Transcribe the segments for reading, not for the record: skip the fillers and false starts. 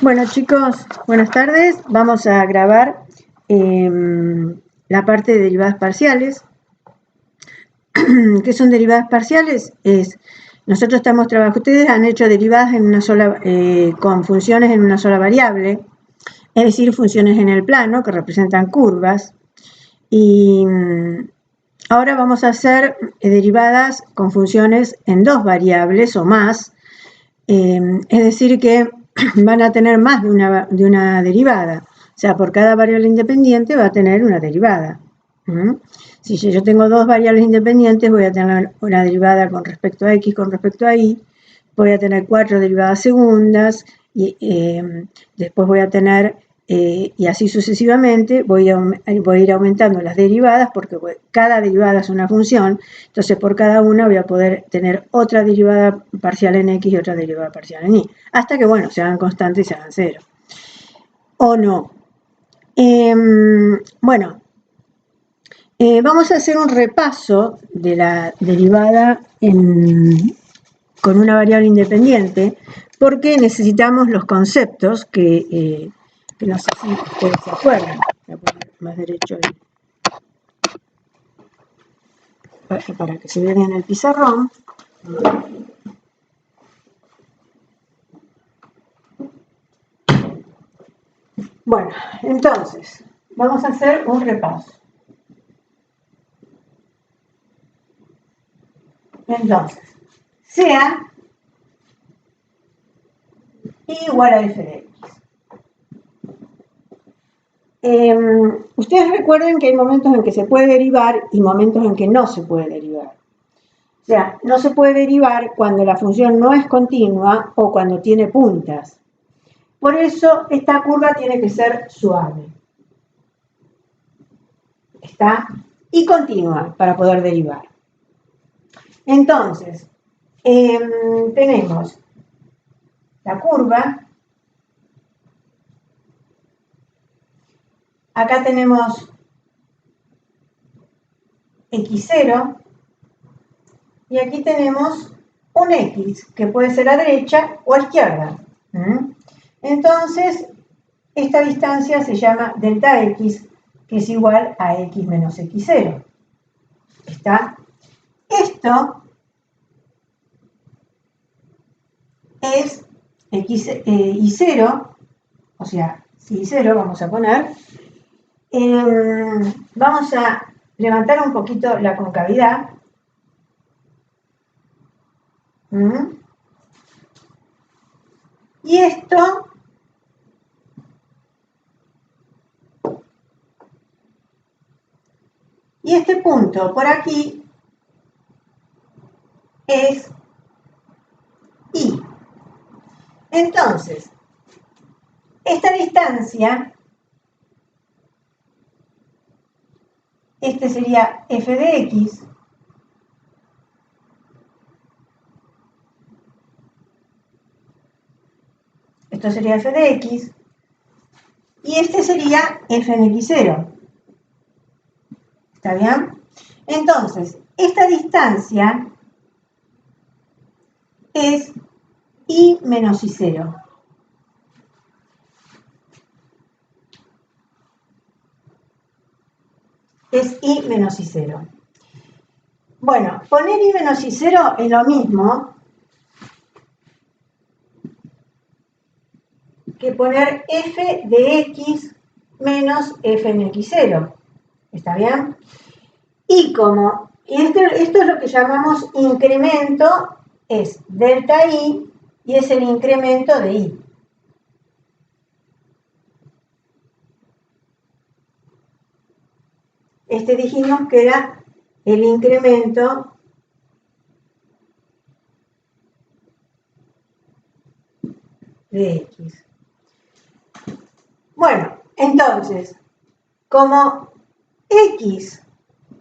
Bueno chicos, buenas tardes. Vamos a grabar la parte de derivadas parciales. ¿Qué son derivadas parciales? Nosotros estamos trabajando, ustedes han hecho derivadas en una sola, con funciones en una sola variable, es decir, funciones en el plano que representan curvas. Y ahora vamos a hacer derivadas con funciones en dos variables o más, es decir que van a tener más de una derivada, o sea, por cada variable independiente va a tener una derivada. Si yo tengo dos variables independientes, voy a tener una derivada con respecto a x, con respecto a y, voy a tener 4 derivadas segundas, y después voy a tener, y así sucesivamente, voy a ir aumentando las derivadas, porque cada derivada es una función, entonces por cada una voy a poder tener otra derivada parcial en x y otra derivada parcial en y, hasta que, bueno, se hagan constantes y se hagan cero. O no. Bueno, vamos a hacer un repaso de la derivada con una variable independiente, porque necesitamos los conceptos que no sé si ustedes se acuerdan. Voy a poner más derecho para que se vean en el pizarrón. Bueno, entonces, vamos a hacer un repaso. Entonces, sea igual a f de x. Ustedes recuerden que hay momentos en que se puede derivar y momentos en que no se puede derivar. O sea, no se puede derivar cuando la función no es continua o cuando tiene puntas. Por eso esta curva tiene que ser suave. ¿Está? Y continua para poder derivar. Entonces, tenemos la curva. Acá tenemos x0 y aquí tenemos un x que puede ser a derecha o a izquierda. Entonces, esta distancia se llama delta x, que es igual a x menos x0. ¿Está? Esto es x y 0, o sea, si y 0 vamos a poner. Vamos a levantar un poquito la concavidad. Y esto y este punto por aquí es y. Entonces, esta distancia, este sería f de x, esto sería f de x, y este sería f en x0. ¿Está bien? Entonces, esta distancia es y menos y0. Es y menos y0. Bueno, poner y menos y0 es lo mismo que poner f de x menos f en x0. ¿Está bien? Y como esto es lo que llamamos incremento, es delta y es el incremento de y. Este dijimos que era el incremento de x. Bueno, entonces, como x,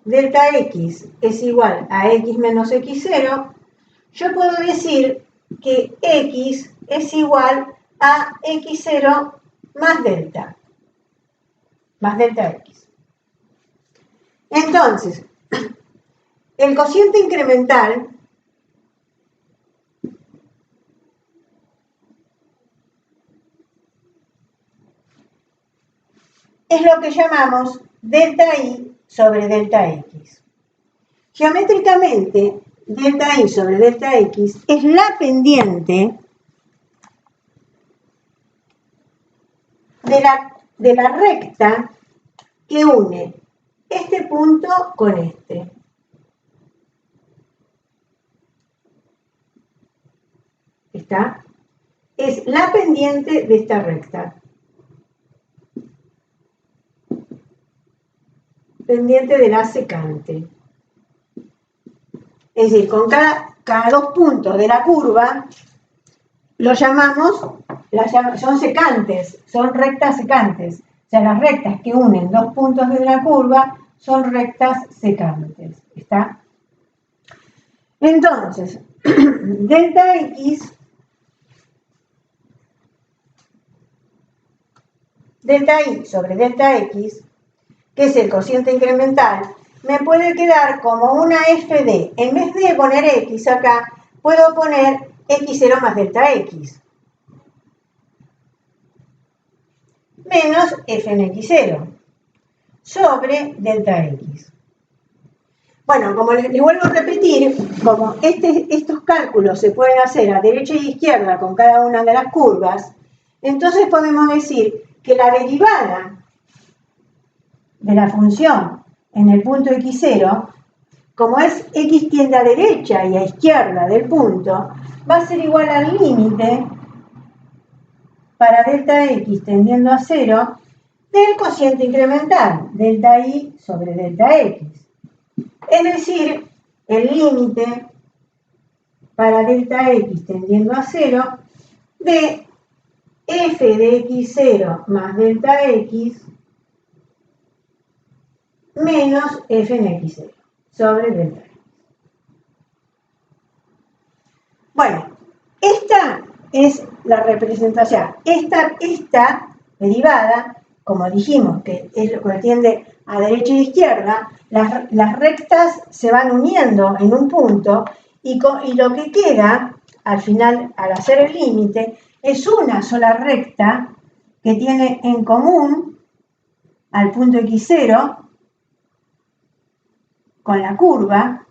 delta x es igual a x menos x0, yo puedo decir que x es igual a x0 más delta x. Entonces, el cociente incremental es lo que llamamos delta I sobre delta X. Geométricamente, delta I sobre delta X es la pendiente de la recta que une este punto con este. ¿Está? Es la pendiente de esta recta. Pendiente de la secante. Es decir, con cada dos puntos de la curva, lo llamamos, son secantes, son rectas secantes. O sea, las rectas que unen dos puntos de la curva son rectas secantes. ¿Está? Entonces, delta X, delta I sobre delta X, que es el cociente incremental, me puede quedar como una FD. En vez de poner X acá, puedo poner X0 más delta X. Menos F en X0 sobre delta X. Bueno, como les vuelvo a repetir, como estos cálculos se pueden hacer a derecha y izquierda con cada una de las curvas, entonces podemos decir que la derivada de la función en el punto X0, como es X tiende a derecha y a izquierda del punto, va a ser igual al límite para delta X tendiendo a 0 del cociente incremental, delta I sobre delta X. Es decir, el límite para delta X tendiendo a 0 de f de X0 más delta X menos f en X0 sobre delta X. Bueno, esta es la representación. Esta derivada, como dijimos, que es lo que tiende a derecha e izquierda, las rectas se van uniendo en un punto y lo que queda, al final, al hacer el límite, es una sola recta que tiene en común al punto X0 con la curva,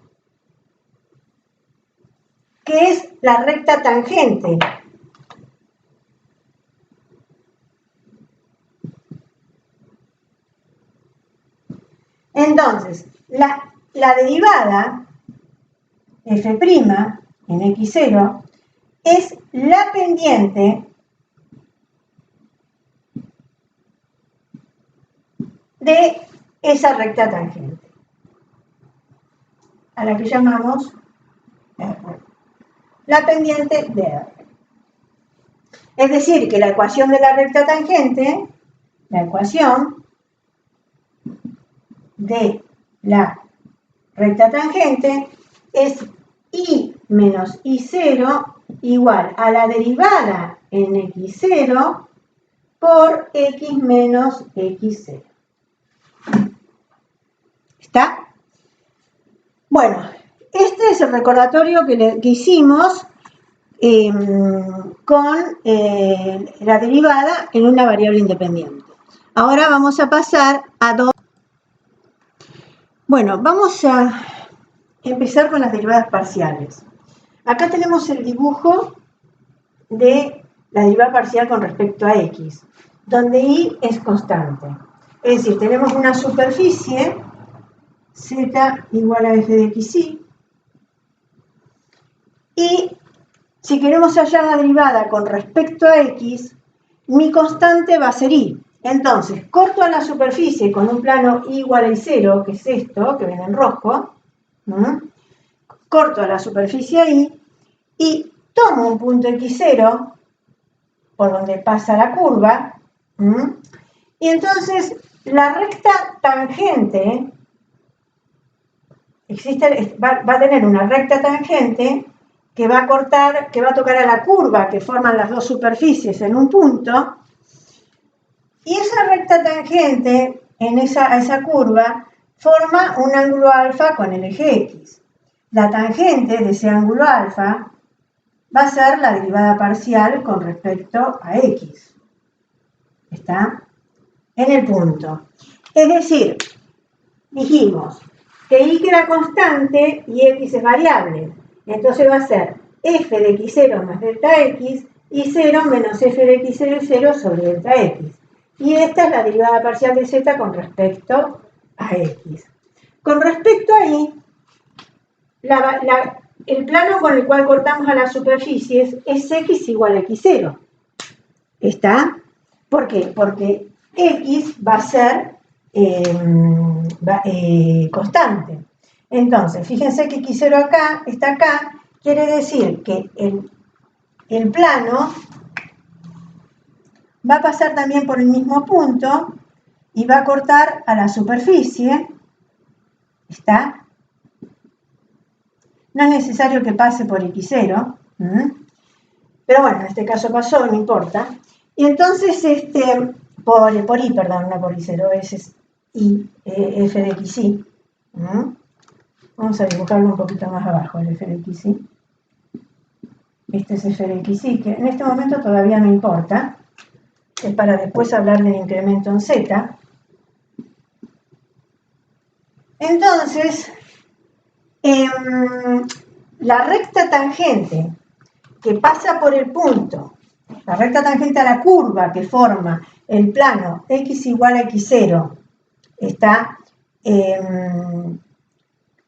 que es la recta tangente. Entonces, la derivada f' en X0 es la pendiente de esa recta tangente, a la que llamamos R. La pendiente de R. Es decir, que la ecuación de la recta tangente, la ecuación de la recta tangente es I menos I0 igual a la derivada en X0 por X menos X0. ¿Está? Bueno, este es el recordatorio que hicimos con la derivada en una variable independiente. Ahora vamos a pasar a dos. Bueno, vamos a empezar con las derivadas parciales. Acá tenemos el dibujo de la derivada parcial con respecto a X, donde Y es constante. Es decir, tenemos una superficie Z igual a f de xy, y si queremos hallar la derivada con respecto a x, mi constante va a ser y. Entonces, corto a la superficie con un plano igual a y0, que es esto, que viene en rojo, corto a la superficie ahí, y tomo un punto x0, por donde pasa la curva, y entonces la recta tangente va a tener una recta tangente que va a cortar, que va a tocar a la curva que forman las dos superficies en un punto, y esa recta tangente a esa curva forma un ángulo alfa con el eje X. La tangente de ese ángulo alfa va a ser la derivada parcial con respecto a X. ¿Está? en el punto. Es decir, dijimos que y era constante y x es variable. Entonces va a ser f de x0 más delta x y 0 menos f de x0 y 0 sobre delta x. Y esta es la derivada parcial de z con respecto a x. Con respecto a y, el plano con el cual cortamos a las superficies es x igual a x0. ¿Está? ¿Por qué? Porque x va a ser constante. Entonces, fíjense que x0 acá está acá, quiere decir que el plano va a pasar también por el mismo punto y va a cortar a la superficie. ¿Está? No es necesario que pase por x0, pero bueno, en este caso pasó, no importa. Y entonces, por y, perdón, no por y0, es y, f de xy. Vamos a dibujarlo un poquito más abajo, el f de xy. Este es f de xy, que en este momento todavía no importa. Es para después hablar del incremento en z. Entonces, la recta tangente que pasa por el punto, la recta tangente a la curva que forma el plano x igual a x0, está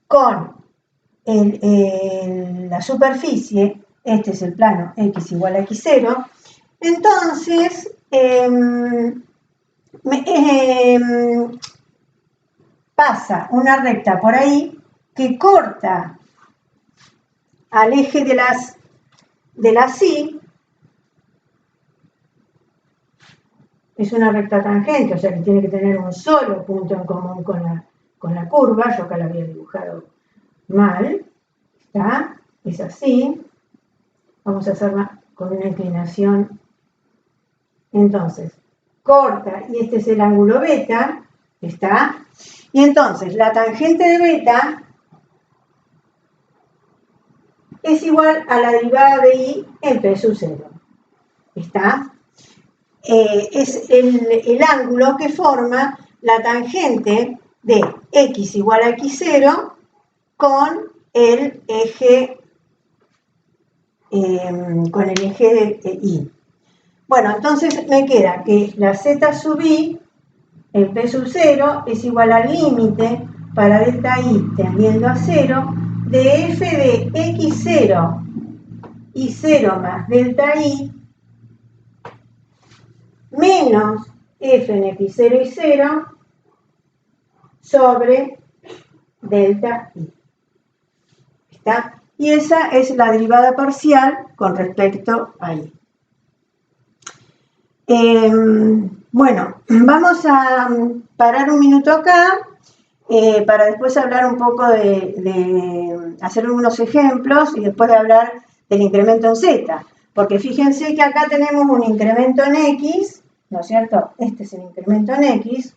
con la superficie, este es el plano x igual a x0, entonces pasa una recta por ahí que corta al eje de las y, es una recta tangente, o sea que tiene que tener un solo punto en común con la curva, yo acá la había dibujado mal, ¿está? Es así, vamos a hacerla con una inclinación, entonces, corta, y este es el ángulo beta, ¿está? Y entonces, la tangente de beta es igual a la derivada de y en p sub 0, ¿está? Es el ángulo que forma la tangente de x igual a x0 con el eje de y. Bueno, entonces me queda que la z sub i en p sub 0 es igual al límite para delta i tendiendo a 0 de f de x0 y 0 más delta i menos f en x0 y 0 sobre delta i. ¿Está? Y esa es la derivada parcial con respecto a y. Bueno, vamos a parar un minuto acá para después hablar un poco de hacer unos ejemplos y después de hablar del incremento en z. Porque fíjense que acá tenemos un incremento en x, ¿no es cierto? Este es el incremento en x.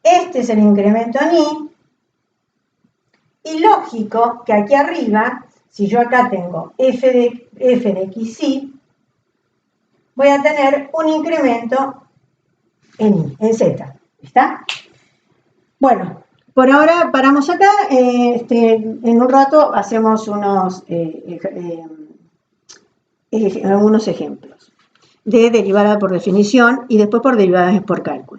Este es el incremento en y. Y lógico que aquí arriba, si yo acá tengo f de xy, voy a tener un incremento en y, en z. ¿Está? Bueno, por ahora paramos acá. En un rato hacemos algunos ejemplos de derivada por definición y después por derivadas por cálculo.